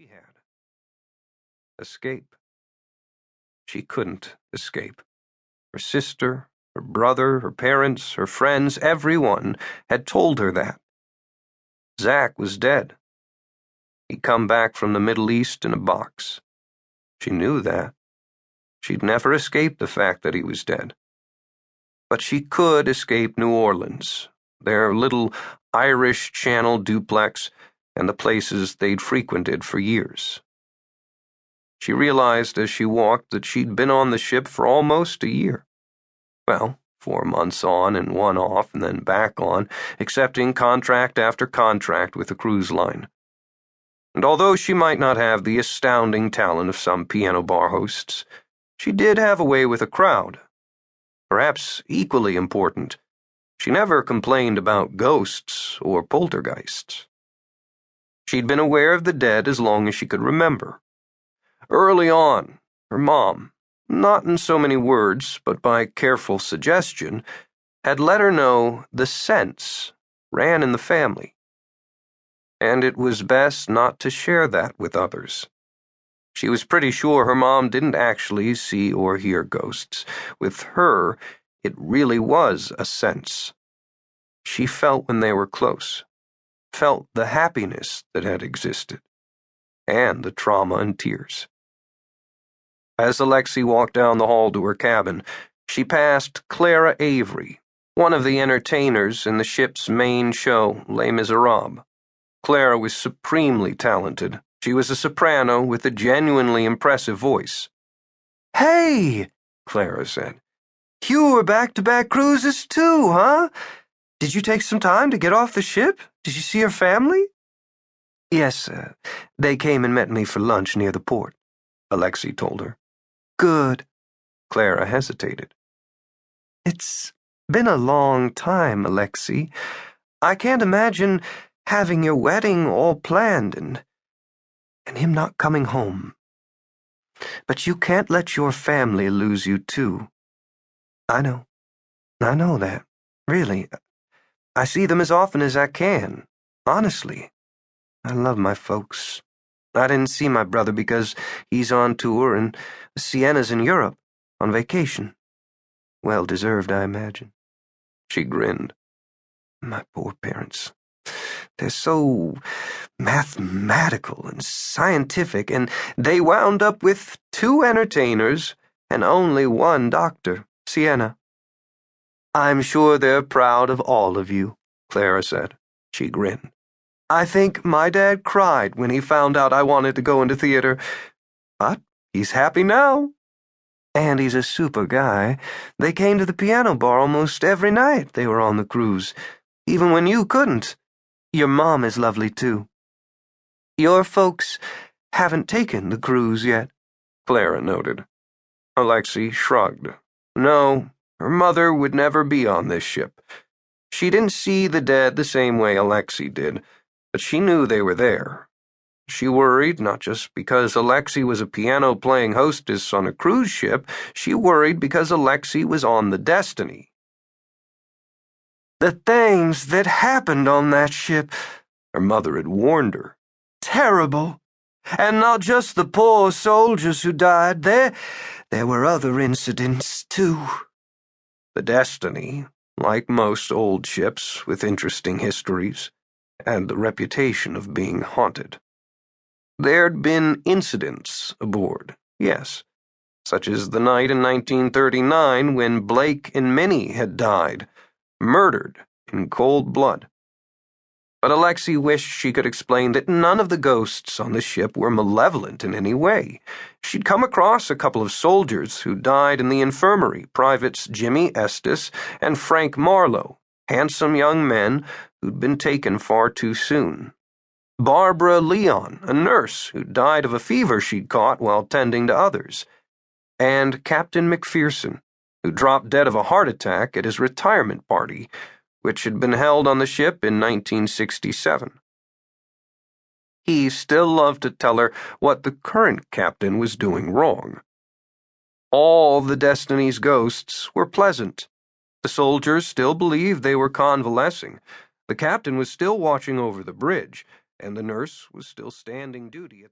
she had. Escape. She couldn't escape. Her sister, her brother, her parents, her friends, everyone had told her that. Zach was dead. He'd come back from the Middle East in a box. She knew that. She'd never escape the fact that he was dead. But she could escape New Orleans, their little Irish Channel duplex, and the places they'd frequented for years. She realized as she walked that she'd been on the ship for almost a year. Well, 4 months on and 1 off and then back on, accepting contract after contract with the cruise line. And although she might not have the astounding talent of some piano bar hosts, she did have a way with a crowd. Perhaps equally important, she never complained about ghosts or poltergeists. She'd been aware of the dead as long as she could remember. Early on, her mom, not in so many words, but by careful suggestion, had let her know the sense ran in the family. And it was best not to share that with others. She was pretty sure her mom didn't actually see or hear ghosts. With her, it really was a sense. She felt when they were close, felt the happiness that had existed, and the trauma and tears. As Alexi walked down the hall to her cabin, she passed Clara Avery, one of the entertainers in the ship's main show, Les Miserables. Clara was supremely talented. She was a soprano with a genuinely impressive voice. "Hey," Clara said. "You were back-to-back cruises too, huh? Did you take some time to get off the ship? Did you see your family?" "Yes, they came and met me for lunch near the port," Alexi told her. "Good." Clara hesitated. "It's been a long time, Alexi. I can't imagine having your wedding all planned and him not coming home. But you can't let your family lose you, too." "I know that. Really. I see them as often as I can. Honestly. I love my folks. I didn't see my brother because he's on tour and Sienna's in Europe, on vacation. Well deserved, I imagine." She grinned. "My poor parents. They're so mathematical and scientific, and they wound up with 2 entertainers and only 1 doctor, Sienna." "I'm sure they're proud of all of you," Clara said. She grinned. "I think my dad cried when he found out I wanted to go into theater. But he's happy now. And he's a super guy. They came to the piano bar almost every night they were on the cruise, even when you couldn't. Your mom is lovely, too." "Your folks haven't taken the cruise yet," Clara noted. Alexi shrugged. No, her mother would never be on this ship. She didn't see the dead the same way Alexi did, but she knew they were there. She worried not just because Alexi was a piano-playing hostess on a cruise ship, she worried because Alexi was on the Destiny. "The things that happened on that ship," her mother had warned her. "Terrible. And not just the poor soldiers who died. There were other incidents, too." The Destiny, like most old ships with interesting histories, had the reputation of being haunted. There'd been incidents aboard, yes, such as the night in 1939 when Blake and Minnie had died, murdered in cold blood. But Alexi wished she could explain that none of the ghosts on the ship were malevolent in any way. She'd come across a couple of soldiers who died in the infirmary, Privates Jimmy Estes and Frank Marlowe, handsome young men who'd been taken far too soon. Barbara Leon, a nurse who died of a fever she'd caught while tending to others. And Captain McPherson, who dropped dead of a heart attack at his retirement party, which had been held on the ship in 1967. He still loved to tell her what the current captain was doing wrong. All the Destiny's ghosts were pleasant. The soldiers still believed they were convalescing. The captain was still watching over the bridge, and the nurse was still standing duty at the